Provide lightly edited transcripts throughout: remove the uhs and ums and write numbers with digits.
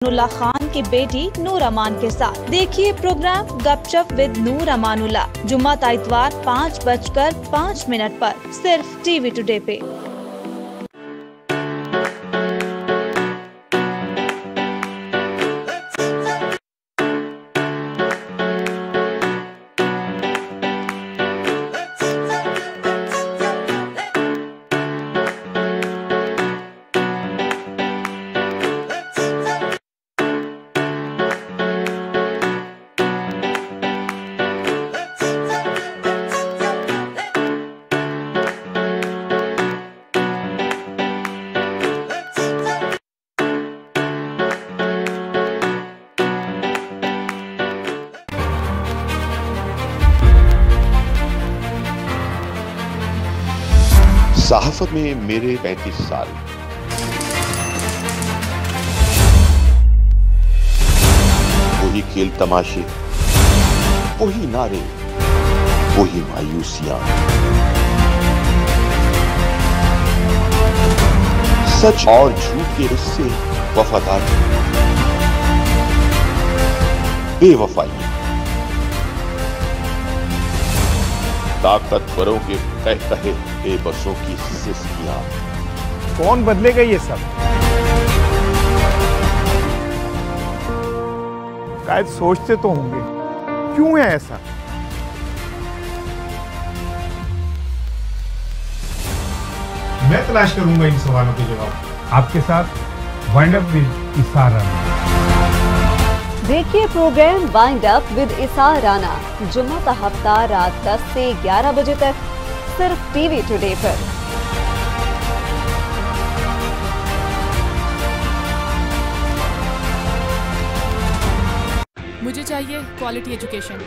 अमानुल्लाह खान की बेटी नूर अमान के साथ। देखिए प्रोग्राम गपशप विद नूर अमानुल्लाह जुम्मा इतवार 5:05 पर सिर्फ टीवी टुडे पे। सहाफत में मेरे 35 साल। वही खेल तमाशे, वही नारे, वही मायूसियां। सच और झूठ के रिश्ते, वफादारी, बेवफाई, ताकतवरों के कह कहे बेबसों की सिस्कियां। कौन बदलेगा ये सब? शायद सोचते तो होंगे क्यों है ऐसा। मैं तलाश करूंगा इन सवालों के जवाब आपके साथ वाइंड अप विद इसार राना। देखिए प्रोग्राम वाइंड अप विद इसार राना जुम्मा का हफ्ता रात 10 से 11 बजे तक सिर्फ टीवी टुडे पर। मुझे चाहिए क्वालिटी एजुकेशन।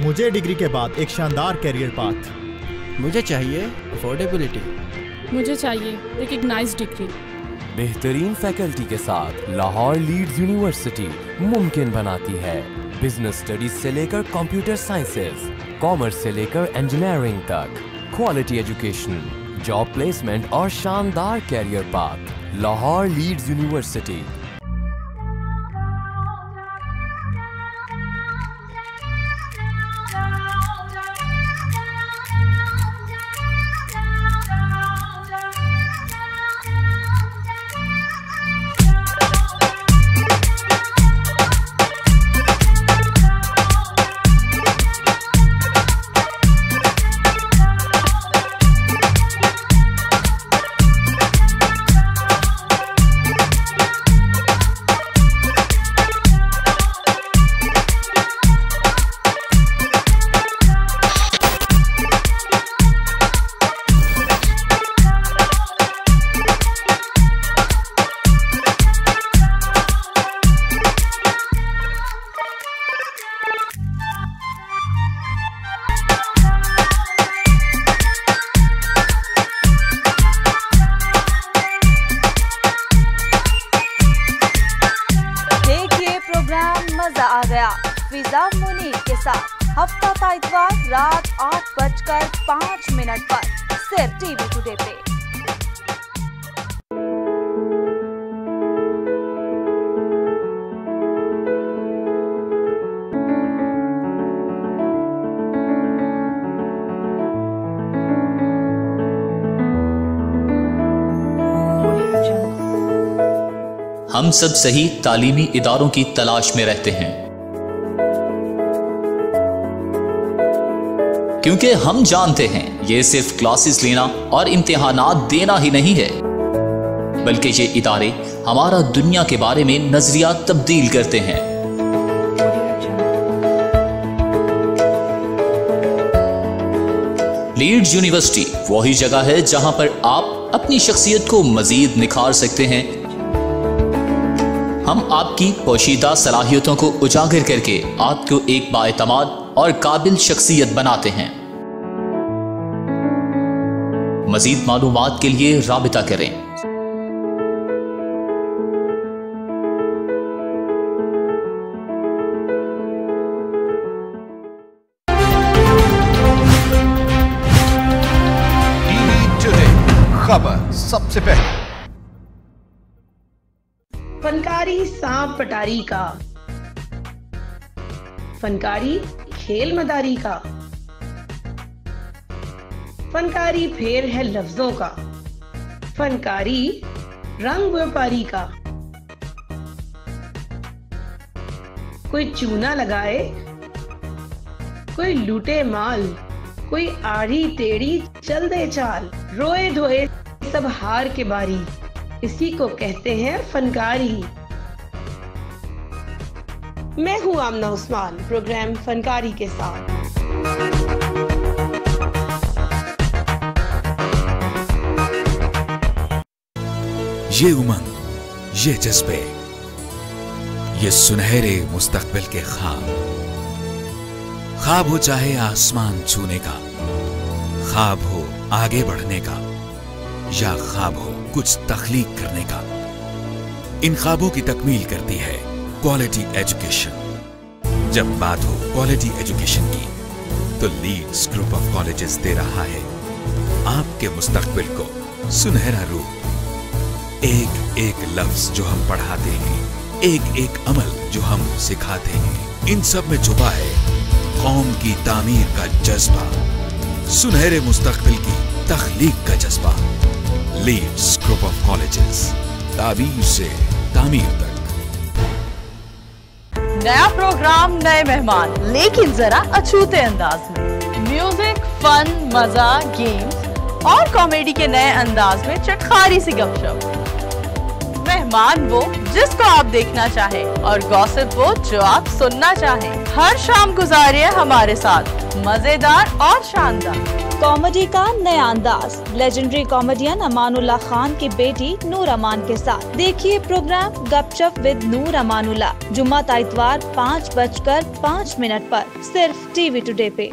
मुझे डिग्री के बाद एक शानदार करियर पाथ। मुझे चाहिए अफोर्डेबिलिटी। मुझे चाहिए रिकॉग्नाइज्ड डिग्री। बेहतरीन फैकल्टी के साथ लाहौर लीड्स यूनिवर्सिटी मुमकिन बनाती है बिजनेस स्टडीज से लेकर कंप्यूटर साइंसेज, कॉमर्स से लेकर इंजीनियरिंग तक, क्वालिटी एजुकेशन, जॉब प्लेसमेंट और शानदार career path. Lahore Leeds university. मजा आ गया फिजा मुनीर के साथ हफ्ता का इतवार रात 8:05 पर सिर्फ टीवी टुडे पे। हम सब सही तालीमी इदारों की तलाश में रहते हैं, क्योंकि हम जानते हैं ये सिर्फ क्लासेस लेना और इम्तिहानात देना ही नहीं है, बल्कि ये इदारे हमारा दुनिया के बारे में नजरिया तब्दील करते हैं। लीड्स यूनिवर्सिटी वही जगह है जहां पर आप अपनी शख्सियत को मजीद निखार सकते हैं। हम आपकी पोशीदा सलाहियतों को उजागर करके आपको एक बाएतमाद और काबिल शख्सियत बनाते हैं। मजीद मालूमात के लिए राबिता करें। टीवी टुडे खबर सबसे पहले। फनकारी सांप पटारी का, फनकारी खेल मदारी का, फनकारी फेर है लफ्जों का, फनकारी रंग व्यापारी का। कोई चूना लगाए, कोई लूटे माल, कोई आड़ी टेढ़ी चल दे चाल, रोए धोए सब हार के बारी, इसी को कहते हैं फनकारी। मैं हूं आमना उस्मान, प्रोग्राम फनकारी के साथ। ये उमंग, ये जज्बे, ये सुनहरे मुस्तकबिल के ख्वाब, ख्वाब हो चाहे आसमान छूने का, ख्वाब हो आगे बढ़ने का, या ख्वाब हो कुछ तख्लीक करने का, इन ख्वाबों की तकमील करती है क्वालिटी एजुकेशन। जब बात हो क्वालिटी एजुकेशन की, तो लीड्स ग्रुप ऑफ कॉलेजेस दे रहा है आपके मुस्तकबिल को सुनहरा रूप। एक एक लफ्ज जो हम पढ़ाते हैं, एक एक अमल जो हम सिखाते हैं, इन सब में छुपा है कौम की तामीर का जज्बा, सुनहरे मुस्तकबिल की तख्लीक का जज्बा। लीड्स ग्रुप ऑफ कॉलेजेस, ताबीर से तामीर तक। नया प्रोग्राम, नए मेहमान, लेकिन जरा अछूते अंदाज में। म्यूजिक, फन, मजा, गेम्स और कॉमेडी के नए अंदाज में चटखारी सी गपशप। मेहमान वो जिसको आप देखना चाहें और गॉसिप वो जो आप सुनना चाहें। हर शाम गुजारिए हमारे साथ मजेदार और शानदार कॉमेडी का नया अंदाज। लेजेंडरी कॉमेडियन अमानुल्लाह खान की बेटी नूर अमान के साथ देखिए प्रोग्राम गपशप विद नूर अमानुल्लाह, जुम्मा इतवार 5:05 पर सिर्फ टीवी टुडे पे।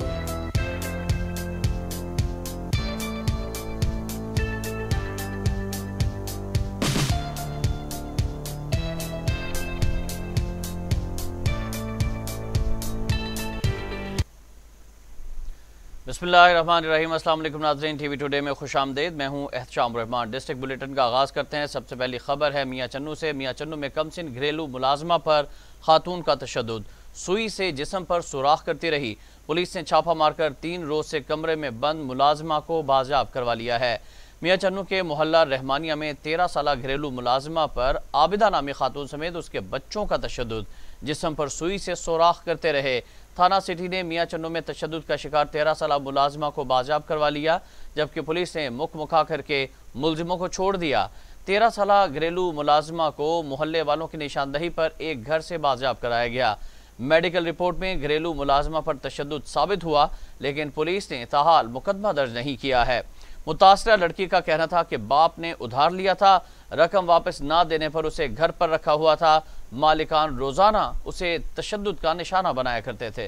बिस्मिल्लाहिर्रहमानिर्रहीम। अस्सलाम वालेकुम नाज़रीन, टीवी टुडे में खुशामदीद। मैं हूं एहतशाम रहमान। डिस्ट्रिक्ट बुलेटिन का आगाज़ करते हैं। सबसे पहली खबर है मियाँ चन्नू से। मियाँ चन्नू में कमसिन घरेलू मुलाजमा पर खातून का तशद्दुद, सुई से जिस्म पर सुराख करती रही। पुलिस ने छापा मारकर 3 रोज से कमरे में बंद मुलाजमा को बाजियाब करवा लिया है। मियाँ चन्नू के मोहल्ला रहमानिया में 13 साल घरेलू मुलाजमा पर आबिदा नामी खातून समेत उसके बच्चों का तशद्दुद, जिस्म पर सुई से सुराख करते रहे। थाना सिटी ने मियाँ चन्नू में तशद्दुद का शिकार 13 साल मुलाजमा को बाजियाब करवा लिया, जबकि पुलिस ने मुखा करके मुलजिमों को छोड़ दिया। 13 साल घरेलू मुलाजमा को मोहल्ले वालों की निशानदही पर एक घर से बाजियाब कराया गया। मेडिकल रिपोर्ट में घरेलू मुलाजमा पर तशद्दुद साबित हुआ, लेकिन पुलिस ने ताहाल मुकदमा दर्ज नहीं किया है। मुतासरा लड़की का कहना था कि बाप ने उधार लिया था, रकम वापस ना देने पर उसे घर पर रखा हुआ था। मालिकान रोजाना उसे तशद्दुद का निशाना बनाया करते थे।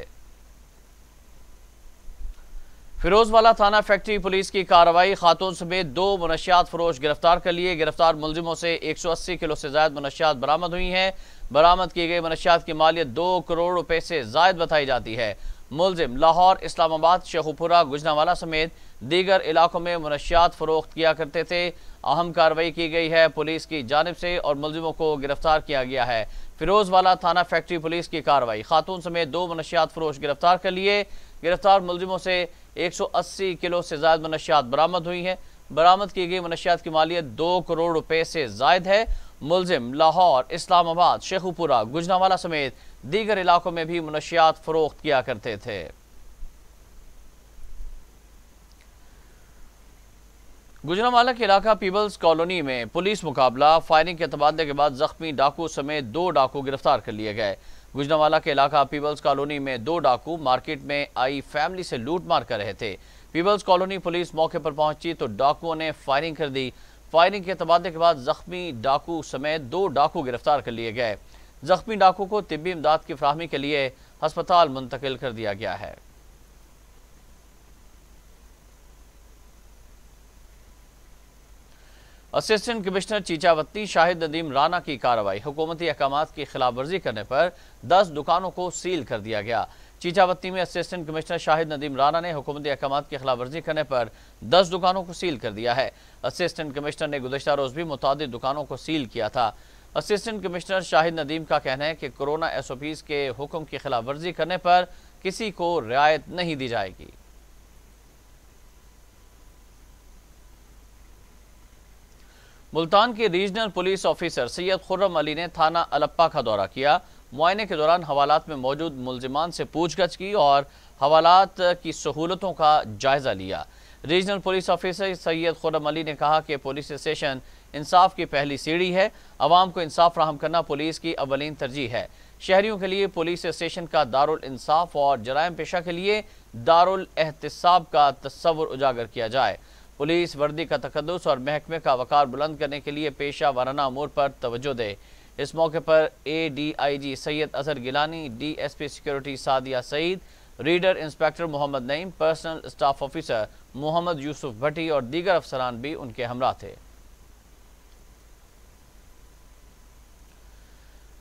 फिरोजवाला थाना फैक्ट्री पुलिस की कार्रवाई, खातून समेत 2 मुनशियात फरोश गिरफ्तार कर लिए। गिरफ्तार मुलजिमों से 180 किलो से ज्यादा मुनशियात बरामद हुई हैं। बरामद की गई मुनशियात की मालियत 2 करोड़ रुपए से ज्यादा बताई जाती है। मुलजिम लाहौर, इस्लामाबाद, शेखुपुरा, गुजरांवाला समेत दीगर इलाकों में मुनशियात फरोख्त किया करते थे। अहम कार्रवाई की गई है पुलिस की जानिब से और मुलजिमों को गिरफ्तार किया गया है। फिरोजवाला थाना फैक्ट्री पुलिस की कार्रवाई, खातून समेत 2 मुनशियात फरोश गिरफ्तार कर लिए। गिरफ्तार मुलजिमों से 180 किलो से ज्यादा मुनशियात बरामद हुई है। बरामद की गई मुनशियात की मालियत 2 करोड़ रुपए से जायद है। मुलजिम लाहौर, इस्लामाबाद, शेखुपुरा, गुजरांवाला समेत दीगर इलाकों में भी मुनशियात फरोख्त किया करते थे। गुजरांवाला के इलाका पीपल्स कॉलोनी में पुलिस मुकाबला, फायरिंग के तबादले के बाद जख्मी डाकू समेत 2 डाकू गिरफ्तार कर लिए गए। गुजरांवाला के इलाका पीपल्स कॉलोनी में 2 डाकू मार्केट में आई फैमिली से लूट मार कर रहे थे। पीपल्स कॉलोनी पुलिस मौके पर पहुंची तो डाकुओं ने फायरिंग कर दी। फायरिंग के तबादले के बाद जख्मी डाकू समेत 2 डाकू गिरफ्तार कर लिए गए। जख्मी डाकू को तिब्बी इमदाद की फराहमी के लिए अस्पताल मुंतकिल कर दिया गया है। असिस्टेंट कमिश्नर चीचावती शाहिद नदीम राना की कार्रवाई, हुकूमती अहकामात की खिलाफ वर्जी करने पर 10 दुकानों को सील कर दिया गया। चीचावती में असिस्टेंट कमिश्नर शाहिद नदीम राना ने हुकूमती अहकामात की खिलाफ वर्जी करने पर 10 दुकानों को सील कर दिया है। असिस्टेंट कमिश्नर ने गुज़श्ता रोज भी मुतादिद दुकानों को सील किया था। असिस्टेंट कमिश्नर शाहिद नदीम का कहना है कि कोरोना SOPs के हुक्म की खिलाफ वर्जी करने पर किसी को रियायत नहीं दी जाएगी। मुल्तान के regional police officer Syed Khurram Ali ने थाना अलप्पा का दौरा किया। मुआयने के दौरान हवालात में मौजूद मुल्जिमान से पूछगछ की और हवालात की सहूलतों का जायजा लिया। Regional police officer Syed Khurram Ali ने कहा कि पुलिस स्टेशन इंसाफ की पहली सीढ़ी है। अवाम को इंसाफ फराहम करना पुलिस की अवलीन तरजीह है। शहरियों के लिए पुलिस स्टेशन का दारुल इंसाफ और जराइम पेशा के लिए दारुल एहतिसाब का तस्वुर उजागर किया जाए। पुलिस वर्दी का तकद्दुस और महकमे का वकार बुलंद करने के लिए पेशा वाराना अमूर पर तवज्जो दे। इस मौके पर ADIG Syed Azhar Gilani, DSP security Sadia Saeed, reader inspector Mohammad Naeem, personal staff officer Mohammad Yusuf Bhatti और दीगर अफसरान भी उनके हमरा थे।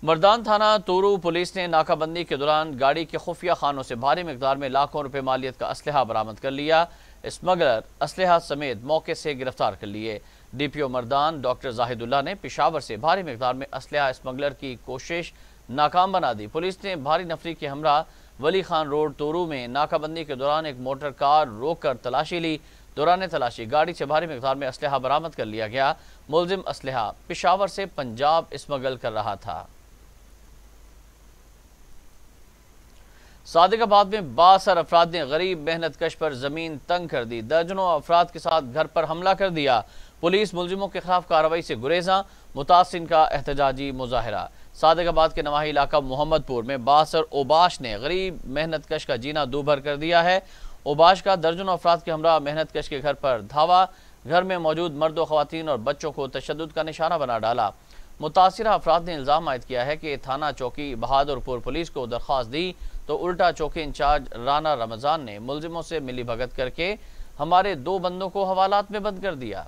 मर्दान थाना तोरू पुलिस ने नाकाबंदी के दौरान गाड़ी के खुफिया खानों से भारी मिकदार में लाखों रुपए मालियत का असलहा बरामद कर लिया। स्मगलर असलहा समेत मौके से गिरफ्तार कर लिए। DPO मर्दान डॉक्टर जाहिदुल्लाह ने पेशावर से भारी मिकदार में असलहा स्मगलर की कोशिश नाकाम बना दी। पुलिस ने भारी नफरी के हमरा वली खान रोड तोरू में नाकाबंदी के दौरान एक मोटर कार रोक कर तलाशी ली। दौरान तलाशी गाड़ी से भारी मिकदार में असलहा बरामद कर लिया गया। मुलजिम असलहा पेशावर से पंजाब स्मगल कर रहा था। सादिकाबाद में 62 अफराद ने गरीब मेहनत कश पर जमीन तंग कर दी। दर्जनों अफराद के साथ घर पर हमला कर दिया। पुलिस मुलजिमों के खिलाफ कार्रवाई से गुरेजा। मुतासिन का एहतजाजी मुजाहिरा। सादिकाबाद के नवाही इलाका मोहम्मदपुर में 62 ओबाश ने गरीब मेहनत कश का जीना दूभर कर दिया है। ओबाश का दर्जनों अफराद के हमरा मेहनत कश के घर पर धावा। घर में मौजूद मर्दों, खवातीन और बच्चों को तशद्दुद का निशाना बना डाला। मुतासिरा अफराद ने इल्ज़ाम आयद किया है कि थाना चौकी बहादुरपुर पुलिस को दरख्वास्त दी तो उल्टा चौकी इंचार्ज राना रमजान ने मुलजिमों से मिली भगत करके हमारे 2 बंदों को हवालात में बंद कर दिया।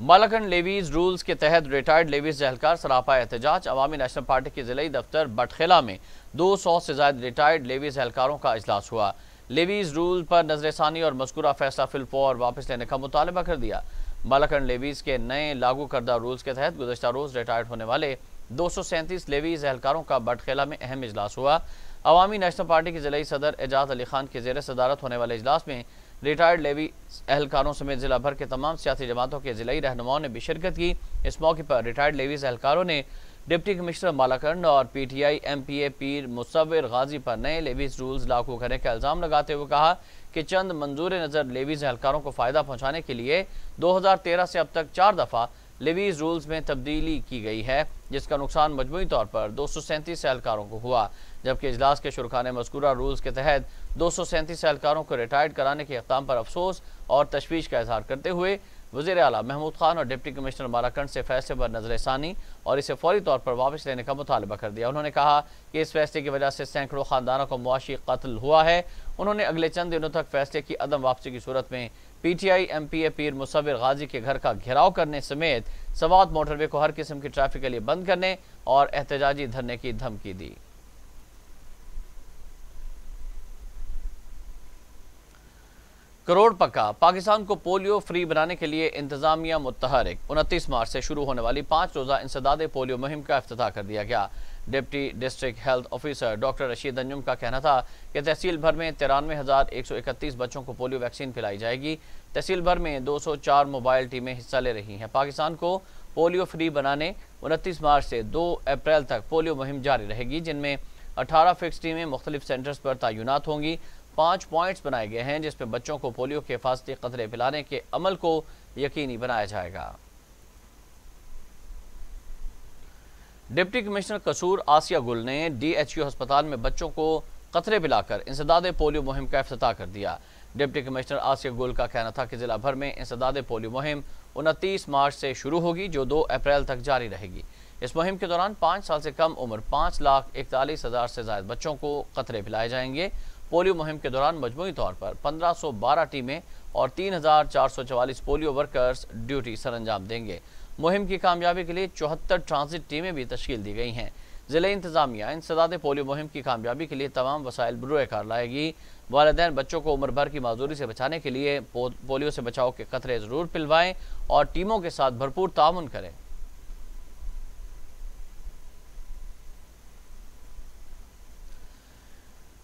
मालाकंड लेवीज रूल्स के तहत रिटायर्ड लेवीज एहलकार सरापा एहतजाज। अवामी नेशनल पार्टी के जिले दफ्तर बटखेला में 200 से ज्यादा रिटायर्ड लेवीज एहलकारों का इजलास हुआ। लेवीज रूल पर नजरसानी और मज़कूरा फैसला फिलफौर वापस लेने का मुतालबा कर दिया। मालाकंड लेवीज के नए लागू करदा रूल्स के तहत गुज़श्ता रोज रिटायर्ड होने वाले 237 लेवीज एहलकारों का बटखेला में अहम इजलास हुआ। अवामी नेशनल पार्टी के जिले सदर एजाज अली खान के ज़ेर सदारत होने वाले इजलास में रिटायर्ड लेवी एहलकारों समेत जिला भर के तमाम सियासी जमातों के जिलाई रहनुमाओं ने भी शिरकत की। इस मौके पर रिटायर्ड लेवीज एहलकारों ने डिप्टी कमिश्नर मालाकंड और PTI MPA पीर मुसव्विर गाजी पर नए लेवीज रूल्स लागू करने का इल्ज़ाम लगाते हुए कहा कि चंद मंजूर नज़र लेवीज एहलकारों को फ़ायदा पहुँचाने के लिए 2013 से अब तक 4 दफ़ा लेवीज रूल्स में तब्दीली की गई है, जिसका नुकसान मजमूई तौर पर 237 एहलकारों को हुआ। जबकि इजलास के शुरका ने मज़कूरा रूल्स के तहत 237 एहलकारों को रिटायर्ड कराने के इक़दाम पर अफसोस और तशवीश का इजहार करते हुए वज़ीर आला महमूद खान और डिप्टी कमिश्नर मालाकंड से फैसले पर नजरसानी और इसे फौरी तौर पर वापस लेने का मुतालबा कर दिया। उन्होंने कहा कि इस फैसले की वजह से सैकड़ों खानदानों को मुआशी कत्ल हुआ है। उन्होंने अगले चंद दिनों तक फैसले की अदम वापसी की सूरत में PTI MPA पीर मुसव्विर गाजी के घर का घेराव करने समेत सवात मोटरवे को हर किस्म की ट्रैफिक के लिए बंद करने और एहतजाजी धरने की धमकी दी। करोड़ पक्का पाकिस्तान को पोलियो फ्री बनाने के लिए इंतजामिया मुतहरिक। 29 मार्च से शुरू होने वाली 5 रोज़ा इंसदादे पोलियो मुहिम का इफ्तिताह कर दिया गया। Deputy district health officer doctor Rashid Anjum का कहना था कि तहसील भर में 93,131 बच्चों को पोलियो वैक्सीन पिलाई जाएगी। तहसील भर में 204 मोबाइल टीमें हिस्सा ले रही हैं। पाकिस्तान को पोलियो फ्री बनाने 29 मार्च से 2 अप्रैल तक पोलियो मुहिम जारी रहेगी, जिनमें 18 फिक्स टीमें मुख्तलिफ सेंटर्स पर तैनात होंगी। 5 पॉइंट्स बनाए गए हैं जिसमें बच्चों को पोलियो के हिफाजती कतरे पिलाने के अमल को यकीनी बनाया जाएगा। डिप्टी कमिश्नर कसूर आसिया गुल ने DHU अस्पताल में बच्चों को कतरे पिलाकर इंसदादे पोलियो मुहिम का इफ्तिताह कर दिया। डिप्टी कमिश्नर आसिया गुल का कहना था कि जिला भर में इंसदादे पोलियो मुहिम 29 मार्च से शुरू होगी, जो 2 अप्रैल तक जारी रहेगी। इस मुहिम के दौरान 5 साल से कम उम्र 5,41,000 से ज्यादा बच्चों को कतरे पिलाए जाएंगे। पोलियो मुहिम के दौरान मजमूई तौर पर 1512 टीमें और 3,444 पोलियो वर्कर्स ड्यूटी सरअंजाम देंगे। मुहिम की कामयाबी के लिए 74 ट्रांजिट टीमें भी तश्कील दी गई हैं। जिले इंतजामिया इंसदादे पोलियो मुहिम की कामयाबी के लिए तमाम वसाइल बरूए कार लाएगी। वालिदैन बच्चों को उम्र भर की माजूरी से बचाने के लिए पोलियो से बचाव के कतरे जरूर पिलवाएं और टीमों के साथ भरपूर ताउन करें।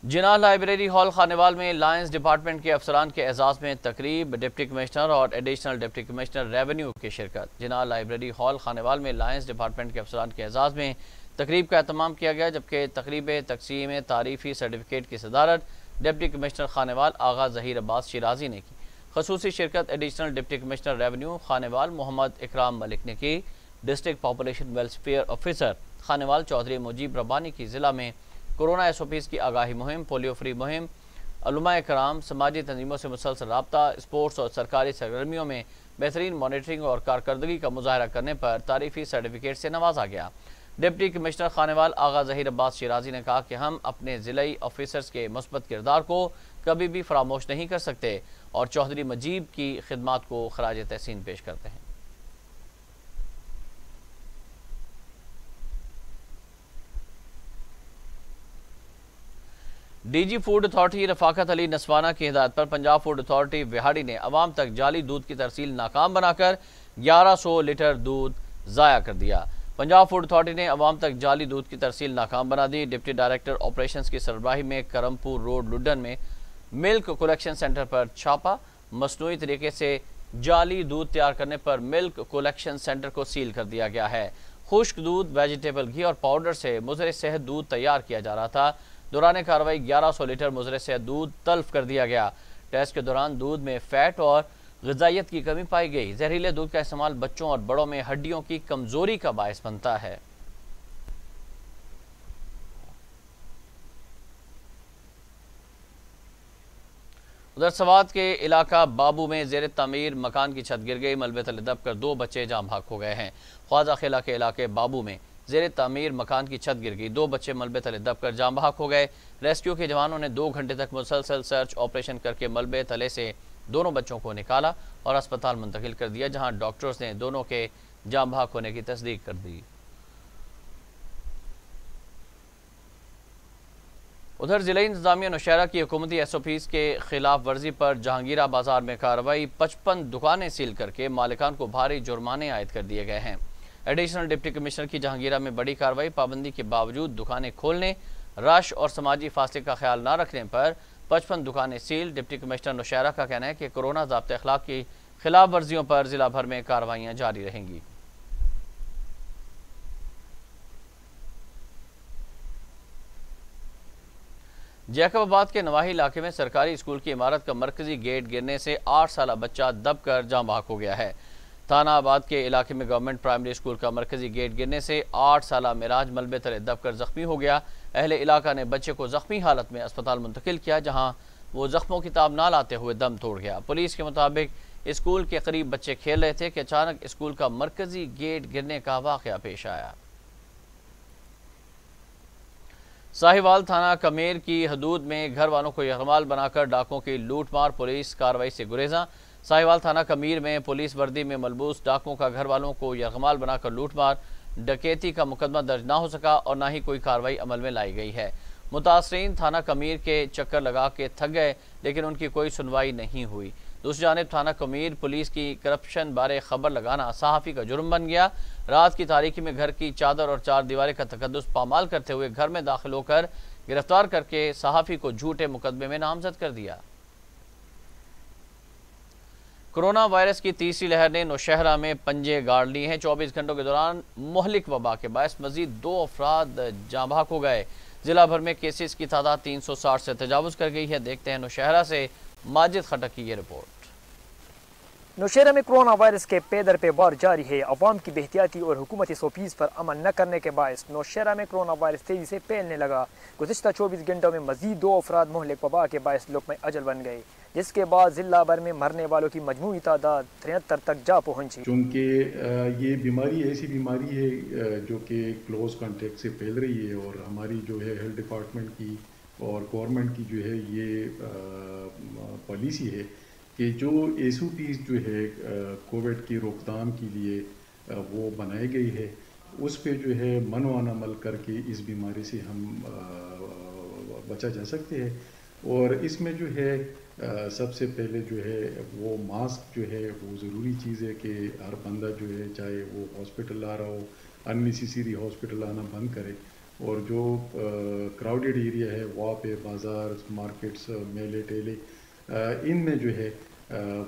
जिना लाइब्रेरी हॉल खानेवाल में लायंस डिपार्टमेंट के अफसरान के एजाज में तकरीब, डिप्टी कमिश्नर और एडिशनल डिप्टी कमिश्नर रेवेन्यू की शिरकत। जिना लाइब्रेरी हॉल खानेवाल में लायंस डिपार्टमेंट के अफसरान के एजाज में तकरीब का एहतमाम किया गया, जबकि तकरीब तकसीम तारीफी सर्टिफिकेट की सदारत डिप्टी कमिश्नर खानेवाल आगा ज़हीर अब्बास शिराजी ने की। खसूसी शिरकत additional deputy commissioner revenue Khanewal Mohammad Ikram Malik ने की। District population welfare officer Khanewal Chaudhry Mujeeb Rabbani की जिला में कोरोना SOPs की आगाही मुहिम, पोलियो फ्री मुहिम, उलमाए कराम, समाजी तंजीमों से मुसलसल रब्ता, स्पोर्ट्स और सरकारी सरगर्मियों में बेहतरीन मॉनिटरिंग और कारकर्दगी का मुजाहरा करने पर तारीफी सर्टिफिकेट से नवाजा गया। डिप्टी कमिश्नर खानेवाल आगा ज़हीर अब्बास शिराजी ने कहा कि हम अपने ज़िलाई ऑफिसर्स के मुस्बत किरदार को कभी भी फरामोश नहीं कर सकते और चौधरी मुजीब की खिदमात को खराज तहसीन पेश करते हैं। DG food authority Rafaqat Ali Naswana की हिदायत पर पंजाब फूड अथॉरिटी विहाड़ी ने अवाम तक जाली दूध की तरसील नाकाम बनाकर 1100 लीटर दूध ज़ाया कर दिया। पंजाब फूड अथॉरिटी ने अवाम तक जाली दूध की तरसील नाकाम बना दी। डिप्टी डायरेक्टर ऑपरेशंस की सरबराही में करमपुर रोड लुडन में मिल्क कलेक्शन सेंटर पर छापा। मसनूई तरीके से जाली दूध तैयार करने पर मिल्क कलेक्शन सेंटर को सील कर दिया गया है। खुश्क दूध, वेजिटेबल घी और पाउडर से मुज़र सेहत दूध तैयार किया जा रहा था। दौरान कार्रवाई 1100 लीटर मुज़र सेहत दूध तल्फ कर दिया गया। टेस्ट के दौरान दूध में फैट और ग़िज़ाइयत की कमी पाई गई। जहरीले दूध का इस्तेमाल बच्चों और बड़ों में हड्डियों की कमजोरी का बायस बनता है। उधर सवात के इलाका बाबू में ज़ेर तामीर मकान की छत गिर गई। मलबे तले दबकर 2 बच्चे जाम भाग हो गए हैं। ख्वाजा खेला के इलाके बाबू में ज़ेर तामीर मकान की छत गिर गई। 2 बच्चे मलबे तले दबकर जाम बहक हो गए। रेस्क्यू के जवानों ने 2 घंटे तक मुसलसल सर्च ऑपरेशन करके मलबे तले से दोनों बच्चों को निकाला और अस्पताल मुंतकिल कर दिया, जहां डॉक्टर्स ने दोनों के जाम बहक होने की तस्दीक कर दी। उधर ज़िला इंतजामिया नौशहरा की हुकूमती SOPs के खिलाफ वर्जी पर जहांगीरा बाजार में कार्रवाई। 55 दुकानें सील करके मालिकान को भारी जुर्माने आयद कर दिए गए हैं। एडिशनल डिप्टी कमिश्नर की जहांगीरा में बड़ी कार्रवाई। पाबंदी के बावजूद दुकानें खोलने, रश और समाजी फासले का ख्याल न रखने पर 55 दुकानें सील। डिप्टी कमिश्नर नौशहरा का कहना है कि कोरोना ज़ाब्ते अखलाक की खिलाफ वर्जियों पर जिला भर में कार्रवाइयाँ जारी रहेंगी। जैकबाबाद के नवाही इलाके में सरकारी स्कूल की इमारत का मरकजी गेट गिरने से 8 साला बच्चा दबकर जाम बहक हो गया है। थाना आबाद के इलाके में गवर्नमेंट प्राइमरी स्कूल का मरकजी गेट गिरने से 8 साला मिराज मलबे तले दबकर जख्मी हो गया। अहले इलाका ने बच्चे को जख्मी हालत में अस्पताल मुंतकिल किया, जहां वो जख्मों की ताब ना लाते हुए दम तोड़ गया। पुलिस के मुताबिक स्कूल के करीब बच्चे खेल रहे थे कि अचानक स्कूल का मरकजी गेट गिरने का वाक़या पेश आया। साहिवाल थाना कमेर की हदूद में घर वालों को यरगमाल बनाकर डाकों की लूटमार, पुलिस कार्रवाई से गुरेजा। साहिवाल थाना कमीर में पुलिस वर्दी में मलबूस डाकों का घर वालों को यरगमाल बनाकर लूटमार, डकैती का मुकदमा दर्ज ना हो सका और ना ही कोई कार्रवाई अमल में लाई गई है। मुतासरीन थाना कमीर के चक्कर लगा के थक गए, लेकिन उनकी कोई सुनवाई नहीं हुई। दूसरी जानिब थाना कमीर पुलिस की करप्शन बारे खबर लगाना सहाफ़ी का जुर्म बन गया। रात की तारीकी में घर की चादर और 4 दीवारें का तकद्दुस पामाल करते हुए घर में दाखिल होकर गिरफ्तार करके सहाफ़ी को झूठे मुकदमे में नामजद कर दिया। कोरोना वायरस की तीसरी लहर ने नौशहरा में पंजे गाड़ ली हैं। 24 घंटों के दौरान मुहलिक वबा के बायस मजीद 2 अफराद जाँ बहक हो गए। जिला भर में केसेस की तादाद 360 से तजावुज़ कर गई है। देखते हैं नौशहरा से माजिद खटक की ये रिपोर्ट। नौशहरा में कोरोना वायरस के पेदर पे वार जारी है। अवाम की बेहतियाती और हुकूमती SOPs पर अमल न करने के बायस नौशहरा में कोरोना वायरस तेजी से फैलने लगा। गुज़िश्ता 24 घंटों में मजीद 2 अफराद मुहलिक वबा के बायस लुक़्मे अजल बन गए, जिसके बाद जिला भर में मरने वालों की मजमूई तादाद 73 तक जा पहुँची। चूँकि ये बीमारी ऐसी बीमारी है जो कि क्लोज कॉन्टेक्ट से फैल रही है और हमारी जो है हेल्थ डिपार्टमेंट की और गवर्नमेंट की जो है ये पॉलिसी है कि जो SOPs जो है कोविड की रोकथाम के लिए वो बनाई गई है, उस पे जो है मनवान अमल करके इस बीमारी से हम बचा जा सकते हैं। और इसमें जो है सबसे पहले जो है वो मास्क जो है वो ज़रूरी चीज़ है कि हर बंदा जो है चाहे वो हॉस्पिटल आ रहा हो अननेसेसरी हॉस्पिटल आना बंद करे, और जो क्राउडेड एरिया है वहाँ पे बाज़ार मार्केट्स मेले टेले इनमें जो है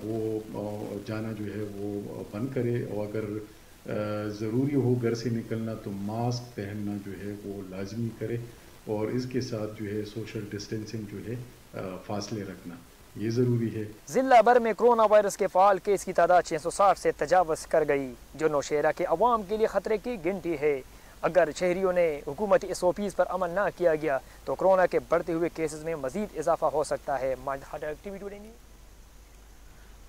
वो जाना जो है वो बंद करे, और अगर ज़रूरी हो घर से निकलना तो मास्क पहनना जो है वो लाजमी करे, और इसके साथ जो है सोशल डिस्टेंसिंग जो है फासले रखना ये ज़रूरी है। जिला भर में कोरोना वायरस के फाल केस की तादाद 660 से तजावज़ कर गई, जो नौशहरा के अवाम के लिए ख़तरे की गिनती है। अगर शहरियों ने हुकूमती SOPs पर अमल ना किया गया तो कोरोना के बढ़ते हुए केसेस में मज़ीद इजाफा हो सकता है।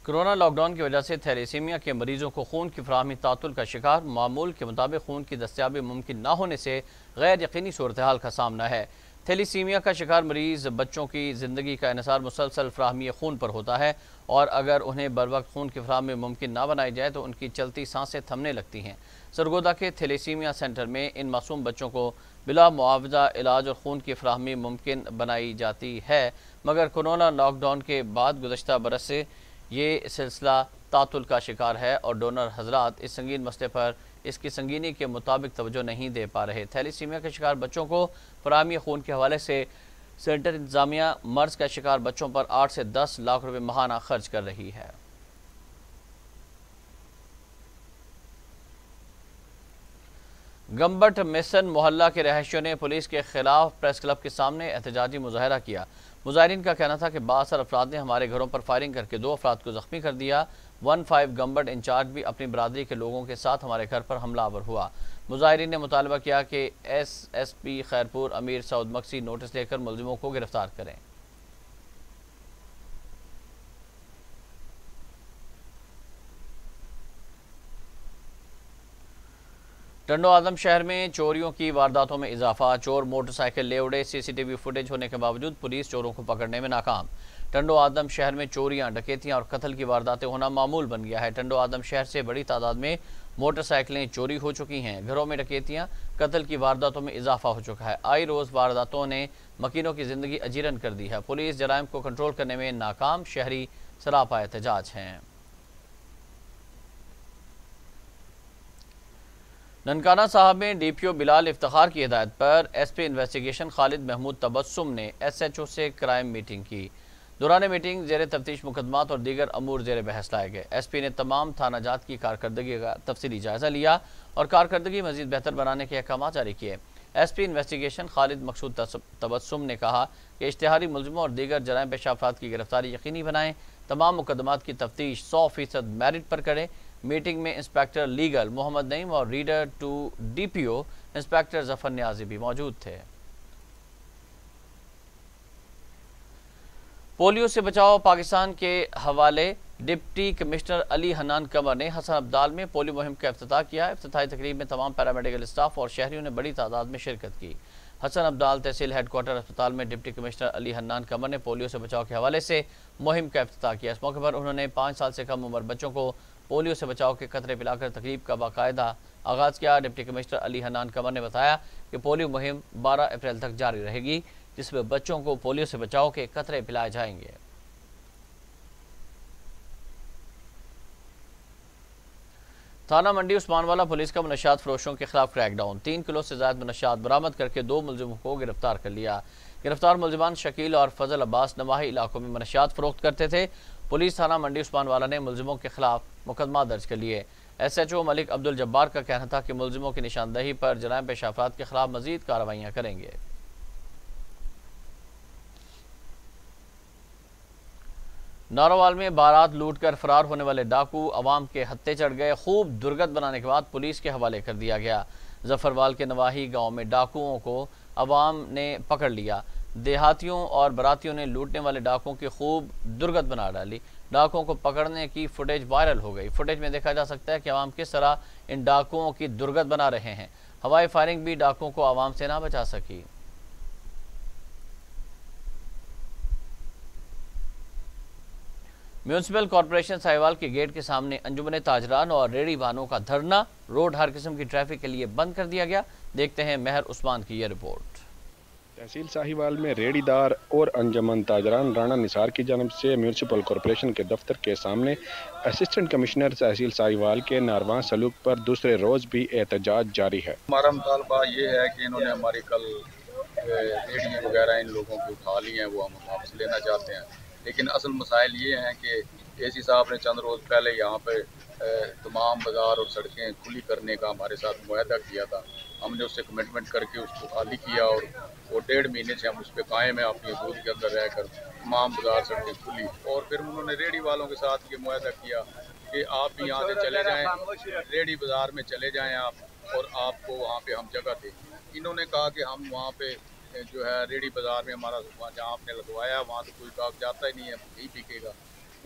कोरोना लॉकडाउन की वजह से थैलेसीमिया के मरीजों को खून की फराहमी तातुल का शिकार, मामूल के मुताबिक खून की दस्तियाबी मुमकिन न होने से गैर यकीनी सूरत हाल का सामना है। थैलेसीमिया का शिकार मरीज बच्चों की ज़िंदगी का इन्हिसार मुसलसल फराहमी खून पर होता है, और अगर उन्हें बर वक्त खून की फराहमी मुमकिन ना बनाई जाए तो उनकी चलती सांसें थमने लगती हैं। सरगोदा के थैलेसीमिया सेंटर में इन मासूम बच्चों को बिला मुआवजा इलाज और खून की फराहमी मुमकिन बनाई जाती है, मगर कोरोना लॉकडाउन के बाद गुज़श्ता बरस से ये सिलसिला तातुल का शिकार है और डोनर हजरात इस संगीन मसले पर इसकी संगीनी के मुताबिक तवज्जो नहीं दे पा रहे। थैलेसीमिया के शिकार बच्चों को फराहमी खून के हवाले से सेंटर इंतजामिया मर्ज का शिकार बच्चों पर 8 से 10 लाख रुपए माहाना खर्च कर रही है। गंबट मिसन मोहल्ला के रहायशियों ने पुलिस के खिलाफ प्रेस क्लब के सामने एहतजाजी मुजाहरा किया। मुजाहिरीन का कहना था कि बासर अफराद ने हमारे घरों पर फायरिंग करके 2 अफराद को जख्मी कर दिया। 15 गंबट इंचार्ज भी अपनी बरादरी के लोगों के साथ हमारे घर पर हमलावर हुआ। मुजाहिरीन ने मुतालबा किया कि SSP खैरपुर अमीर सऊद मक्सी नोटिस लेकर मुलजिमों को गिरफ्तार करें। टंडो आदम शहर में चोरियों की वारदातों में इजाफा, चोर मोटरसाइकिल ले उड़े। CCTV फुटेज होने के बावजूद पुलिस चोरों को पकड़ने में नाकाम। टंडो आदम शहर में चोरियां, डकैतियां और कत्ल की वारदातें होना मामूल बन गया है। टंडो आदम शहर से बड़ी तादाद में मोटरसाइकिलें चोरी हो चुकी हैं। घरों में डकैतियां, कत्ल की वारदातों में इजाफा हो चुका है। आई रोज़ वारदातों ने मकीनों की जिंदगी अजीरन कर दी है। पुलिस जराइम को कंट्रोल करने में नाकाम, शहरी सरापा एहतजाज हैं। ननकाना साहब में DPO बिलाल इफ्तिखार की हिदायत पर SP इन्वेस्टिगेशन खालिद महमूद तबस्सुम ने SHO से क्राइम मीटिंग की। दौरान मीटिंग ज़ेर तफ्तीश मुकदमात और दीगर अमूर ज़ेर बहस लाए गए। SP ने तमाम थाना जात की कारकर्दगी का तफसीली जायज़ा लिया और कारकर्दगी मज़ीद बेहतर बनाने के अहकाम जारी किए। SP इन्वेस्टिगेशन खालिद मकसूद तबस्सुम ने कहा कि इश्तिहारी मुलजिमों और दीगर जराइम पेशा अफराद की गिरफ्तारी यकीनी बनाएं। तमाम मुकदमात की तफ्तीश 100% मेरिट पर करें। मीटिंग में इंस्पेक्टर लीगल मोहम्मद नईम और reader to DPO inspector Zafar Niazi भी मौजूद थे। पोलियो से बचाओ पाकिस्तान के हवाले डिप्टी कमिश्नर अली हन्नान कमर ने हसन अब्दाल में पोलियो मुहिम का इफ्तिताह किया। इफ्तिताही तकरीब में तमाम पैरामेडिकल स्टाफ और शहरियों ने बड़ी तादाद में शिरकत की। हसन अब्दाल तहसील हेडक्वार्टर अस्पताल में डिप्टी कमिश्नर अली हन्नान कमर ने पोलियो से बचाव के हवाले से मुहिम का इफ्तिताह किया। इस मौके पर उन्होंने 5 साल से कम उम्र बच्चों को पोलियो से बचाव के कतरे पिलाकर तकरीब का बाकायदा आगाज़ किया। डिप्टी कमिश्नर अली हन्नान कमर ने बताया कि पोलियो मुहिम 12 अप्रैल तक जारी रहेगी, जिसमें बच्चों को पोलियो से बचाव के कतरे पिलाए जाएंगे। थाना मंडी उस्मानवाला पुलिस का मुनशियात फरोशों के खिलाफ क्रैकडाउन। 3 किलो से ज्यादा मुनशियात बरामद करके 2 मुलजिमों को गिरफ्तार कर लिया। गिरफ्तार मुलजिमान शकील और फजल अब्बास नवाही इलाकों में मुनशियात फरोख्त करते थे। पुलिस थाना मंडी उस्मानवाला ने मुलजिमों के खिलाफ मुकदमा दर्ज कर लिए। SHO मलिक अब्दुल जब्बार का कहना था कि मुलजिमों की निशानदही पर जराइम पेशा अफराद के खिलाफ मजीद कार्रवाइयाँ करेंगे। नारोवाल में बारात लूट कर फरार होने वाले डाकू अवाम के हत्थे चढ़ गए। खूब दुर्गत बनाने के बाद पुलिस के हवाले कर दिया गया। जफरवाल के नवाही गांव में डाकुओं को अवाम ने पकड़ लिया। देहातियों और बरातियों ने लूटने वाले डाकुओं की खूब दुर्गत बना डाली। डाकुओं को पकड़ने की फुटेज वायरल हो गई। फुटेज में देखा जा सकता है कि अवाम किस तरह इन डाकुओं की दुर्गत बना रहे हैं। हवाई फायरिंग भी डाकुओं को अवाम से ना बचा सकी। म्यूनसिपल कॉरपोरेशन साहिवाल के गेट के सामने अंजुमन ताजरान और रेडी वाहनों का धरना। रोड हर किस्म की ट्रैफिक के लिए बंद कर दिया गया। देखते हैं मेहर उस्मान की यह रिपोर्ट। तहसील साहिवाल में रेहड़ीदार और अंजमन ताजरान राणा निसार की जानिब से म्यूनसिपल कॉरपोरेशन के दफ्तर के सामने असिस्टेंट कमिश्नर तहसील साहिवाल के नारवा सलूक पर दूसरे रोज़ भी एहतजाज जारी है। हमारा मुतालबा ये है कि इन्होंने हमारी कल रेहड़ियाँ वगैरह इन लोगों की उठा ली हैं, वो हम वापस लेना चाहते हैं। लेकिन असल मसाइल ये हैं कि एसी साहब ने चंद रोज़ पहले यहाँ पे तमाम बाज़ार और सड़कें खुली करने का हमारे साथ मुआहदा किया था। हमने उससे कमिटमेंट करके उसको खाली किया और वो 1.5 महीने से हम उस पर कायम है, अपनी हदूद के अंदर रहकर तमाम बाज़ार सड़कें खुली। और फिर उन्होंने रेहड़ी वालों के साथ ये मुआहदा किया कि आप भी यहाँ से चले जाएँ, रेहड़ी बाज़ार में चले जाएँ आप, और आपको वहाँ पे हम जगह दें। इन्होंने कहा कि हम वहाँ पे जो है रेहड़ी बाज़ार में हमारा जहाँ आपने लगवाया वहाँ तो कोई कागजात ही नहीं है, यही बिकेगा।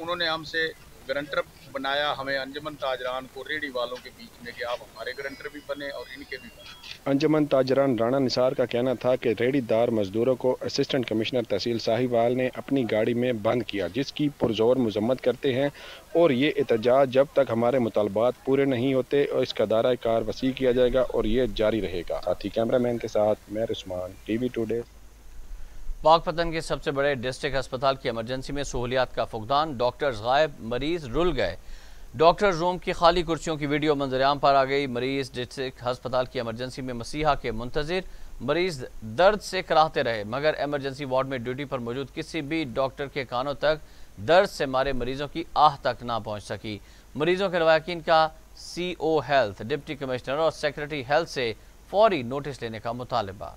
उन्होंने हमसे गारंटर बनाया, हमें अंजमन ताजरान को रेहड़ी वालों के बीच में, कि आप हमारे गारंटर भी बने और इनके भी बने। अंजमन ताजरान राणा निसार का कहना था कि रेहड़ीदार मजदूरों को असिस्टेंट कमिश्नर तहसील साहिवाल ने अपनी गाड़ी में बंद किया, जिसकी पुरजोर मजम्मत करते हैं और ये एहतजाज जब तक हमारे मुतालबात पूरे नहीं होते और इसका दायरा कार वसी किया जाएगा और ये जारी रहेगा। साथी कैमरामैन के साथ मैं उस्मान, TV टुडे। पाकपतन के सबसे बड़े डिस्ट्रिक्ट अस्पताल की इमरजेंसी में सहूलियात का फुकदान, डॉक्टर्स गायब, मरीज रुल गए। डॉक्टर्स रूम की खाली कुर्सियों की वीडियो मंजरेआम पर आ गई। मरीज डिस्ट्रिक्ट अस्पताल की इमरजेंसी में मसीहा के मुंतजिर, मरीज दर्द से कराहते रहे, मगर इमरजेंसी वार्ड में ड्यूटी पर मौजूद किसी भी डॉक्टर के कानों तक दर्द से मारे मरीजों की आह तक ना पहुँच सकी। मरीजों के लवाकिन का CO हेल्थ, डिप्टी कमिश्नर और सेक्रेटरी हेल्थ से फौरी नोटिस लेने का मुतालबा।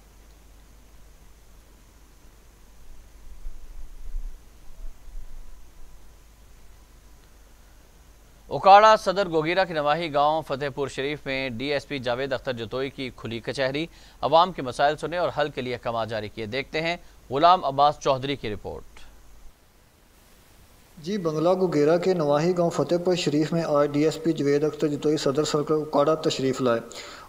उकाड़ा सदर गोगीरा के नवाही गांव फतेहपुर शरीफ में DSP जावेद अख्तर जतोई की खुली कचहरी, अवाम के मसाइल सुने और हल के लिए अहकाम जारी किए। देखते हैं गुलाम अब्बास चौधरी की रिपोर्ट। जी, बंगला गोगेरा के नवाही गांव फतेहपुर शरीफ में आज DSP जावेद अख्तर जतोई सदर सर्कल उकाड़ा तशरीफ़ लाए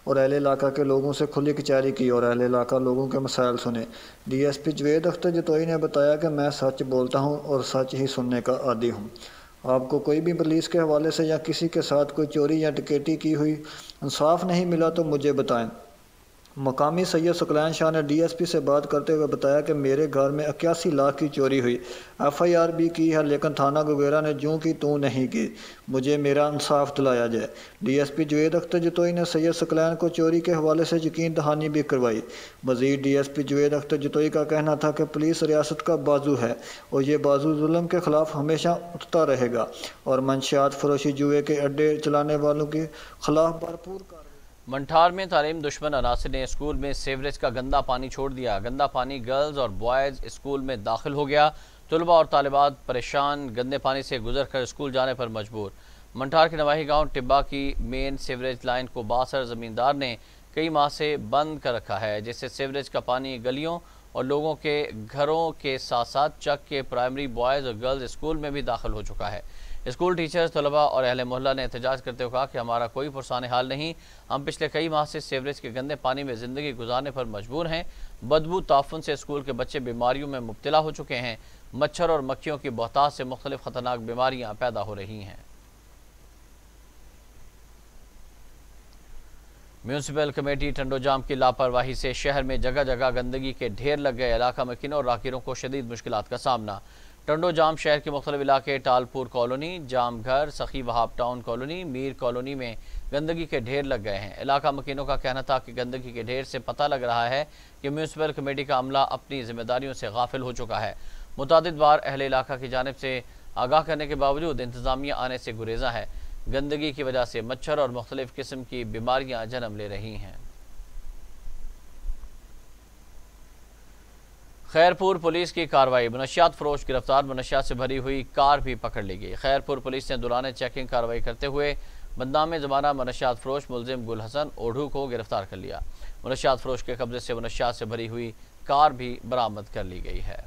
और अहले इलाका के लोगों से खुली कचहरी की और अहले इलाका लोगों के मसाइल सुने। DSP जावेद अख्तर जतोई ने बताया कि मैं सच बोलता हूं और सच ही सुनने का आदी हूं। आपको कोई भी पुलिस के हवाले से या किसी के साथ कोई चोरी या डकैती की हुई इंसाफ नहीं मिला तो मुझे बताएं। मकामी सैयद सुकलैन शाह ने DSP से बात करते हुए बताया कि मेरे घर में 81 लाख की चोरी हुई, FIR भी की है, लेकिन थाना गोगेरा ने जूं की तू नहीं की, मुझे मेरा इंसाफ दिलाया जाए। DSP जावेद अख्तर जतोई ने सैयद सुकलैन को चोरी के हवाले से यकीन दहानी भी करवाई। मज़ीद DSP जावेद अख्तर जतोई का कहना था कि पुलिस रियासत का बाजू है और ये बाजू जुल्म के ख़िलाफ़ हमेशा उठता रहेगा और मंशियात फरोशी, जुए के अड्डे चलाने वालों के ख़िलाफ़ भरपूर मंठार में तालीम दुश्मन अनासिर ने स्कूल में सेवरेज का गंदा पानी छोड़ दिया। गंदा पानी गर्ल्स और बॉयज़ स्कूल में दाखिल हो गया। तलबा और तालिबात परेशान, गंदे पानी से गुजर कर स्कूल जाने पर मजबूर। मंठार के नवाही गांव टिब्बा की मेन सेवरेज लाइन को बासर ज़मींदार ने कई माह से बंद कर रखा है, जिससे सेवरेज का पानी गलियों और लोगों के घरों के साथ साथ चक के प्राइमरी बॉयज़ और गर्ल्स स्कूल में भी दाखिल हो चुका है। स्कूल टीचर्स, तलबा और अहले मोहल्ला ने एहतजाज करते हुए कहा कि हमारा कोई पुरसाने हाल नहीं, हम पिछले कई माह से सेवरेज के गंदे पानी में ज़िंदगी गुजारने पर मजबूर हैं। बदबू ताफुन से स्कूल के बच्चे बीमारियों में मुब्तला हो चुके हैं। मच्छर और मक्खियों की बहुतायत से मुख्तलिफ ख़तरनाक बीमारियाँ पैदा हो रही हैं। म्यूनसिपल कमेटी टंडोजाम की लापरवाही से शहर में जगह जगह गंदगी के ढेर लग गए। इलाका मकीनों और राहगीरों को शदीद मुश्किलात का सामना। टंडोजाम शहर के मुख्तलिफ इलाके टालपुर कॉलोनी, जाम घर, सखी Wahab town colony, Mir colony में गंदगी के ढेर लग गए हैं। इलाका मकीनों का कहना था कि गंदगी के ढेर से पता लग रहा है कि म्यूनसिपल कमेटी का अमला अपनी जिम्मेदारियों से गाफिल हो चुका है। मुतादिद बार अहले इलाका की जानिब से आगाह करने के बावजूद इंतजामिया आने से गुरेजा है। गंदगी की वजह से मच्छर और मुख्तलिफ किस्म की बीमारियां जन्म ले रही हैं। खैरपुर पुलिस की कार्रवाई, मनशियात फरोश गिरफ्तार, मनशियात से भरी हुई कार भी पकड़ ली गई। खैरपुर पुलिस ने दुराने चेकिंग कार्रवाई करते हुए बदनाम ज़माना मनशियात फरोश मुलजिम गुल हसन ओढ़ू को गिरफ्तार कर लिया। मनशियात फरोश के कब्जे से मनशियात से भरी हुई कार भी बरामद कर ली गई है।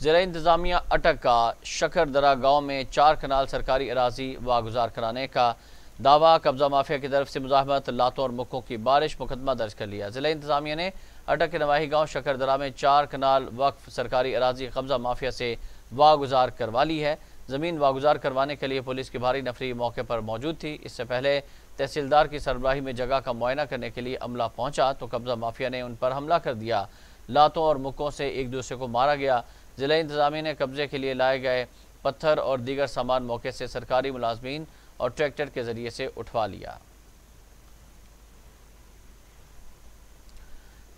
ज़िला इंतज़ामिया अटक का शकरदरा गांव में 4 कनाल सरकारी अराजी वागुजार कराने का दावा, कब्जा माफिया की तरफ से मुजाहमत, लातों और मुक्कों की बारिश, मुकदमा दर्ज कर लिया। ज़िला इंतज़ामिया ने अटक के नवाही गांव शकरदरा में 4 कनाल वक्फ सरकारी अराजी कब्जा माफिया से वागुजार करवा ली है। ज़मीन वागुजार करवाने के लिए पुलिस की भारी नफरी मौके पर मौजूद थी। इससे पहले तहसीलदार की सरबराही में जगह का मुआयना करने के लिए अमला पहुंचा तो कब्जा माफिया ने उन पर हमला कर दिया। लातों और मुक्कों से एक दूसरे को मारा गया। जिला इंतजामिया ने कब्जे के लिए लाए गए पत्थर और दीगर सामान मौके से सरकारी मुलाजमीन और ट्रैक्टर के जरिए से उठवा लिया।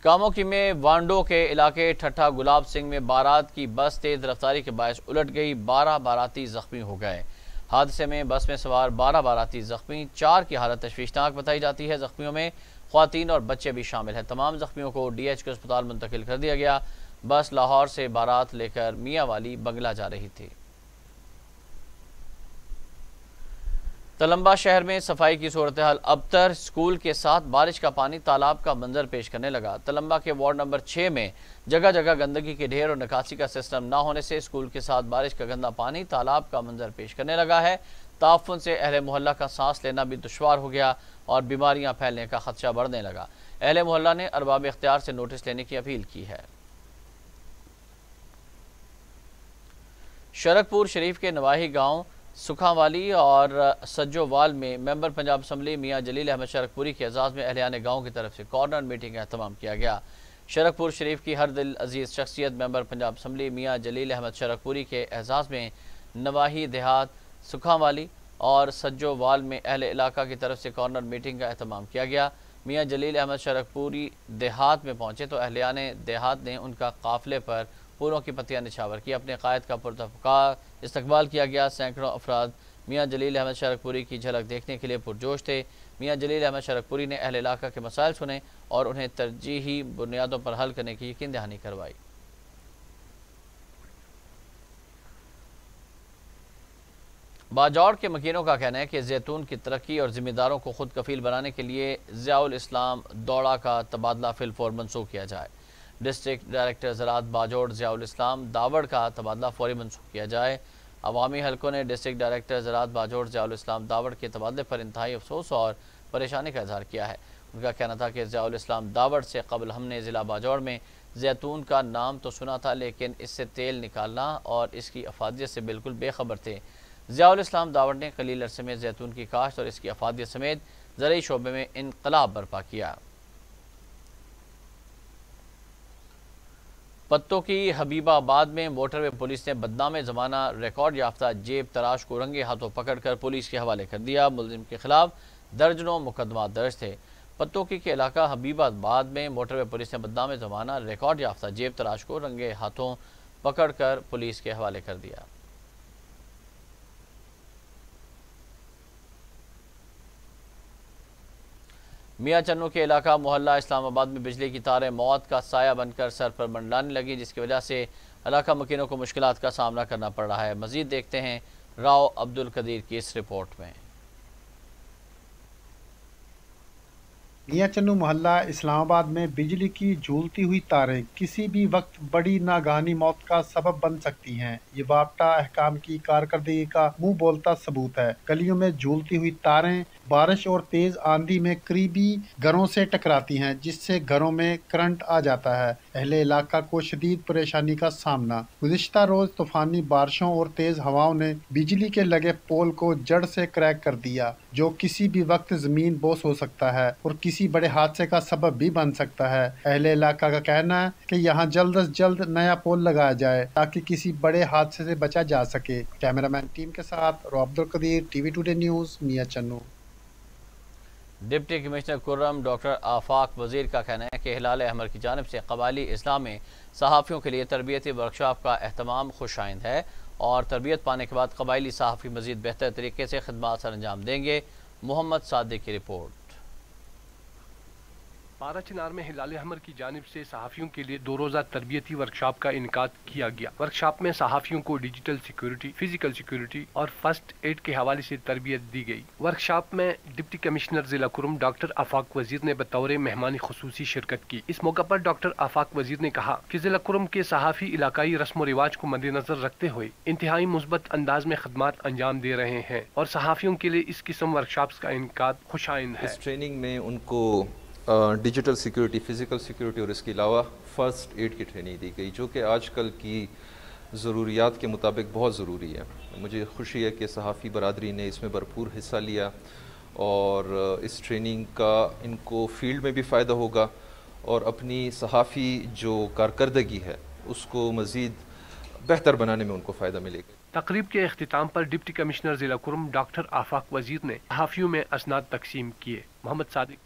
कामोकी में वांडो के इलाके ठट्ठा गुलाब सिंह में बारात की बस तेज रफ्तारी के बायस उलट गई। 12 बाराती जख्मी हो गए। हादसे में बस में सवार 12 बाराती जख्मी, 4 की हालत तशवीशनाक बताई जाती है। जख्मियों में ख्वातीन और बच्चे भी शामिल हैं। तमाम जख्मियों को DH के अस्पताल मुंतकिल कर दिया गया। बस लाहौर से बारात लेकर मियाँ वाली बंगला जा रही थी। तलंबा शहर में सफाई की सूरत हाल अबतर। स्कूल के साथ बारिश का पानी तालाब का मंजर पेश करने लगा। तलंबा के वार्ड नंबर 6 में जगह जगह गंदगी के ढेर और निकासी का सिस्टम न होने से स्कूल के साथ बारिश का गंदा पानी तालाब का मंजर पेश करने लगा है। ताफुन से अहले मोहल्ला का सांस लेना भी दुश्वार हो गया और बीमारियां फैलने का खदशा बढ़ने लगा। अहले मोहल्ला ने अरबाब इख्तियार से नोटिस लेने की अपील की है। शरकपुर शरीफ के नवाही गांव सुखावाली और सज्जोवाल में मेंबर पंजाब असम्बली मियाँ जलील अहमद शरकपुरी के एजाज़ में अहलियान गाँव की तरफ से कॉर्नर मीटिंग का एहतमाम किया गया। शरकपुर शरीफ की हर दिल अजीज़ शख्सियत मेंबर पंजाब असम्बली मियाँ जलील अहमद शरकपुरी के एजाज़ में नवाही देहात सुखावाली और सज्जोवाल में अहले इलाका की तरफ से कॉर्नर मीटिंग का एहतमाम किया गया। मियाँ जलील अहमद शरकपुरी देहात में पहुँचे तो अहलियान देहात ने उनका काफ़िले पर फूलों की पत्तियां निछावर की। अपने कायद का पुरतफ़ा इस्तकबाल किया गया। सैकड़ों अफराद मियाँ जलील अहमद शरकपुरी की झलक देखने के लिए पुरजोश थे। मियाँ जलील अहमद शरकपुरी ने अहले इलाका के मसाइल सुने और उन्हें तरजीही बुनियादों पर हल करने की यकीन दहानी करवाई। बाजौड़ के मकीनों का कहना है कि जैतून की तरक्की और जिम्मेदारों को खुद कफील बनाने के लिए ज़ियाउल इस्लाम दौड़ा का तबादला फिलफौर मनसूख किया जाए। डिस्ट्रिक्ट डायरेक्टर ज़राअत बाजौड़ ज़ियाउल इस्लाम दावड़ का तबादला फौरी मनसूख किया जाए। अवामी हलकों ने डिस्ट्रिक्ट डायरेक्टर ज़राअत बाजौड़ ज़ियाउल इस्लाम दावड़ के तबादले पर इंतहाई अफसोस और परेशानी का इजहार किया है। उनका कहना था कि ज़ियाउल इस्लाम दावड़ से कबल हमने ज़िला बाजौड़ में जैतून का नाम तो सुना था, लेकिन इससे तेल निकालना और इसकी अफादियत से बिल्कुल बेखबर थे। ज़ियाउल इस्लाम दावड़ ने कलील अरसे में जैतून की काश्त और इसकी अफादियत समेत ज़रई शोबे में इनकलाब बर्पा किया। पत्तों की हबीबाबाद में मोटरवे पुलिस ने बदनाम ज़माना रिकॉर्ड याफ्ता जेब तराश को रंगे हाथों पकड़कर पुलिस के हवाले कर दिया। मुलजिम के खिलाफ दर्जनों मुकदमा दर्ज थे। पत्तों की के इलाका हबीबाबाद में मोटरवे पुलिस ने बदनाम ज़माना रिकॉर्ड याफ्ता जेब तराश को रंगे हाथों पकड़कर पुलिस के हवाले कर दिया। मियाँ चन्नू के इलाका मोहल्ला इस्लामाबाद में बिजली की तारें मौत का साया बनकर सर पर मंडलाने लगी, जिसकी वजह से इलाका मकीनों को मुश्किलात का सामना करना पड़ रहा है। मजीद देखते हैं राव अब्दुल कदीर की इस रिपोर्ट में। मियाँ चन्नू मोहल्ला इस्लामाबाद में बिजली की झूलती हुई तारें किसी भी वक्त बड़ी नागानी मौत का सबब बन सकती हैं। ये वापटा अहकाम की कारकर्दगी का मुंह बोलता सबूत है। गलियों में झूलती हुई तारें बारिश और तेज आंधी में करीबी घरों से टकराती हैं, जिससे घरों में करंट आ जाता है। अहले इलाका को शदीद परेशानी का सामना। गुज़िश्ता रोज तूफानी बारिशों और तेज हवाओं ने बिजली के लगे पोल को जड़ से क्रैक कर दिया, जो किसी भी वक्त जमीन बोस हो सकता है और किसी बड़े हादसे का सबब भी बन सकता है। अहले इलाका का कहना है कि यहाँ जल्द अज जल्द नया पोल लगाया जाए ताकि किसी बड़े हादसे से बचा जा सके। कैमरामैन टीम के साथ Rao Abdul Qadir, TV today news, Mian Channu. Deputy commissioner Kurram doctor Afaq Wazir का कहना है कि हिलाल अहमर की जानिब से कबायली इस्लाम में सहाफ़ियों के लिए तरबियती वर्कशॉप का अहतमाम खुशाइंद है और तरबियत पाने के बाद कबायली सहाफ़ी मज़ीद बेहतर तरीके से खिदमात सर अंजाम देंगे। मोहम्मद सादिक की रिपोर्ट। बारा चिनार में हिलाल अहमर की जानिब से सहाफ़ियों के लिए 2 रोज़ा तरबियती वर्कशॉप का इनकाद किया गया। वर्कशॉप में सहाफ़ियों को डिजिटल सिक्योरिटी, फिजिकल सिक्योरिटी और फर्स्ट एड के हवाले से तरबियत दी गई। वर्कशॉप में डिप्टी कमिश्नर जिला कुर्रम डॉक्टर आफाक वजीर ने बतौर मेहमान खुसूसी शिरकत की। इस मौका पर डॉक्टर आफाक वजीर ने कहा कि जिला कुर्रम के सहाफ़ी इलाकाई रस्म व रिवाज को मद्देनजर रखते हुए इंतहाई मुस्बत अंदाज में खदमात अंजाम दे रहे हैं और सहाफ़ियों के लिए इस किस्म वर्कशॉप्स का इनकाद खुशाइंद है। इस ट्रेनिंग में उनको डिजिटल सिक्योरिटी, फ़िज़िकल सिक्योरिटी और इसके अलावा फ़र्स्ट एड की ट्रेनिंग दी गई, जो कि आजकल की ज़रूरियात के मुताबिक बहुत ज़रूरी है। मुझे खुशी है कि सहाफ़ी बरादरी ने इसमें भरपूर हिस्सा लिया और इस ट्रेनिंग का इनको फील्ड में भी फ़ायदा होगा और अपनी सहाफ़ी जो कारकर्दगी है उसको मज़ीद बेहतर बनाने में उनको फ़ायदा मिलेगा। तकरीब के अख्तिताम पर डिप्टी कमिश्नर ज़िला कुर्म डॉक्टर आफाक वजीर ने सहाफ़ियों में असनाद तकसीम किए। मोहम्मद सादिक।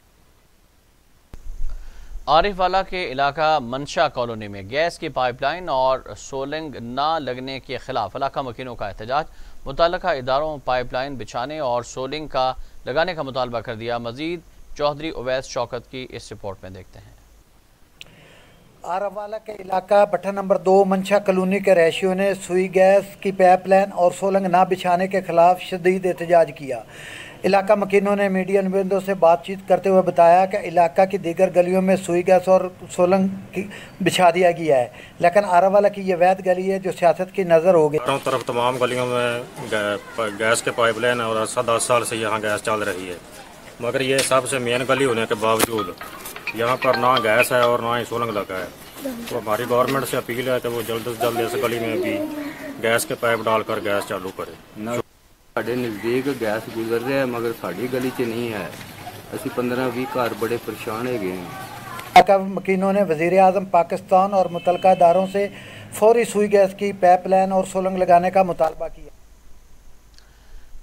आरिफवाला के इलाका मनशा कॉलोनी में गैस की पाइपलाइन और सोलिंग न लगने के खिलाफ इलाका मकीनों का एहतजाज। मुतल्लिका इदारों पाइपलाइन बिछाने और सोलिंग का लगाने का मुतालबा कर दिया। मजीद चौधरी उवैस शौकत की इस रिपोर्ट में देखते हैं। आरावाला के इलाका भट्टा नंबर 2 मनशा कॉलोनी के रहायशियों ने सुई गैस की पाइपलाइन और सोलंग ना बिछाने के खिलाफ शदीद एहतजाज किया। इलाका मकीनों ने मीडिया नुमाइंदों से बातचीत करते हुए बताया कि इलाका की दीगर गलियों में सुई गैस और सोलंग बिछा दिया गया है, लेकिन आरावाला की यह वैध गली है जो सियासत की नज़र हो गई। चारों तरफ तमाम गलियों में गैस के पाइपलाइन और 10 साल से यहाँ गैस चल रही है, मगर ये सबसे मेन गली होने के बावजूद यहाँ पर ना गैस है और ना ही सोलंग लगा है। तो हमारी गवर्नमेंट से अपील है कि वो जल्द से जल्द इस गली में भी गैस के पाइप डालकर गैस चालू करे। साढ़े नज़दीक गैस गुजर रहा है मगर साड़ी गली च नहीं है। असी 15-20 घर बड़े परेशान है गए। इलाका मकीनों ने वज़ीर आज़म पाकिस्तान और मुतल्लिका इदारों से फौरी सुई गैस की पाइपलाइन और सोलंग लगाने का मुतालबा किया।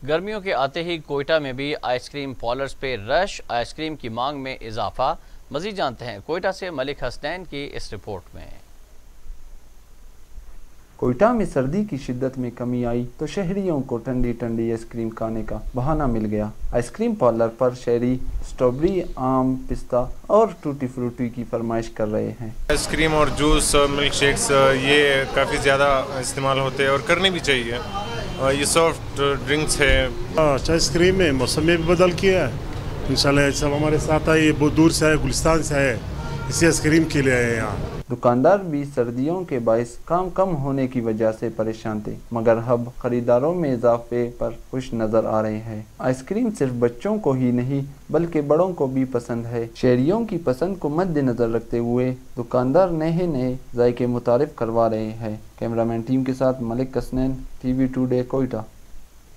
गर्मियों के आते ही कोयटा में भी आइसक्रीम पार्लर्स पे रश, आइसक्रीम की मांग में इजाफा। मज़ीद जानते हैं कोयटा से मलिक हसनैन की इस रिपोर्ट में। कोयटा में सर्दी की शिद्दत में कमी आई तो शहरियों को ठंडी ठंडी आइसक्रीम खाने का बहाना मिल गया। आइसक्रीम पार्लर पर शहरी स्ट्रॉबेरी, आम, पिस्ता और टूटी फ्रूटी की फरमाइश कर रहे हैं। आइसक्रीम और जूस, मिल्क शेक्स ये काफ़ी ज़्यादा इस्तेमाल होते हैं और करने भी चाहिए। ये सॉफ्ट ड्रिंक्स है। आइसक्रीम में मौसम में भी बदल किया है। इंशाल्लाह सब हमारे साथ आए, बहुत दूर से आए, गुलिस्तान से आए, इसी आइसक्रीम के लिए आए यहाँ। दुकानदार भी सर्दियों के बाइस काम कम होने की वजह से परेशान थे, मगर अब खरीदारों में इजाफे पर खुश नजर आ रहे हैं। आइसक्रीम सिर्फ बच्चों को ही नहीं बल्कि बड़ों को भी पसंद है। शहरियों की पसंद को मद्देनजर रखते हुए दुकानदार नए नए जायके मुतारिफ करवा रहे हैं। कैमरामैन टीम के साथ मलिक हसनैन, TV टुडे, कोयटा।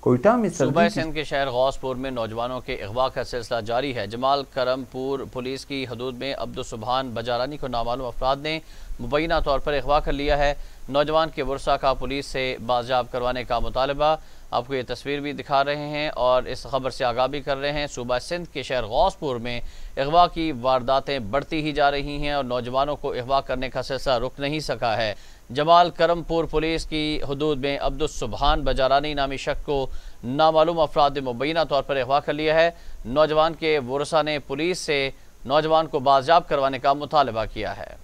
कोयटा में सूबा सिंध के शहर गौसपुर में नौजवानों के अगवा का सिलसिला जारी है। जमाल करमपुर पुलिस की हदूद में अब्दुल सुबहान बजारानी को नामालूम अफराद ने मुबैना तौर पर अगवा कर लिया है। नौजवान के वर्सा का पुलिस से बाजियाब करवाने का मुतालबा आपको ये तस्वीर भी दिखा रहे हैं और इस खबर से आगाह भी कर रहे हैं। सूबा सिंध के शहर गौसपुर में अगवा की वारदातें बढ़ती ही जा रही हैं और नौजवानों को अगवा करने का सिलसिला रुक नहीं सका है। जमाल करमपुर पुलिस की हदूद में अब्दुल सुबहान बजारानी नामी शख्स को नामालूम अफराद ने मुबैना तौर पर अगवा कर लिया है। नौजवान के वर्सा ने पुलिस से नौजवान को बाजियाब करवाने का मुतालबा किया है।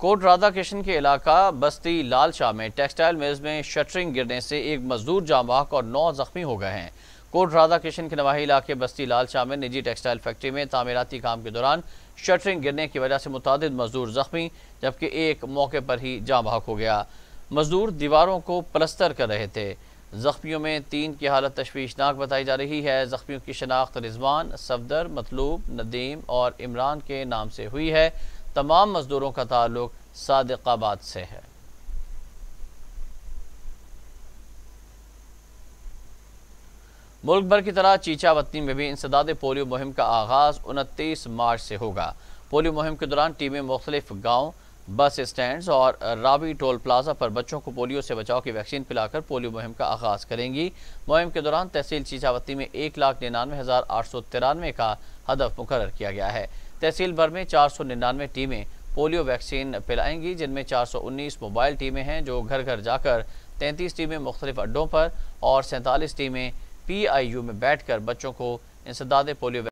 कोट राधा कृष्ण के इलाका बस्ती लालशाह में टेक्सटाइल मिल्स में शटरिंग गिरने से एक मजदूर जाँ बहक और 9 जख्मी हो गए हैं। कोट राधा कृष्ण के नवाही इलाके बस्ती लालशाह में निजी टेक्सटाइल फैक्ट्री में तामीराती काम के दौरान शटरिंग गिरने की वजह से मुतादिद मजदूर जख्मी जबकि एक मौके पर ही जाँ बहक हो गया। मजदूर दीवारों को प्लस्तर कर रहे थे। जख्मियों में 3 की हालत तशवीशनाक बताई जा रही है। जख्मियों की शनाख्त रिजवान, सफदर, मतलूब, नदीम और इमरान के नाम से हुई है। तमाम मजदूरों का ताल्लुक सादिकाबाद से है। मुल्क भर की तरह चीचावतनी में भी इंसदाद पोलियो मुहिम का आगाज 29 मार्च से होगा। पोलियो मुहिम के दौरान टीमें मुख्तलिफ गाँव, बस स्टैंड और रावी टोल प्लाजा पर बच्चों को पोलियो से बचाव की वैक्सीन पिलाकर पोलियो मुहिम का आगाज करेंगी। मुहिम के दौरान तहसील चीचावतनी में 1,99,893 का हदफ मुकर्रर किया गया है। तहसील भर में 499 टीमें पोलियो वैक्सीन पिलाएंगी, जिनमें 419 मोबाइल टीमें हैं जो घर घर जाकर 33 टीमें मुख्तलिफ अड्डों पर और 47 टीमें PIU में बैठकर बच्चों को इंसदाद पोलियो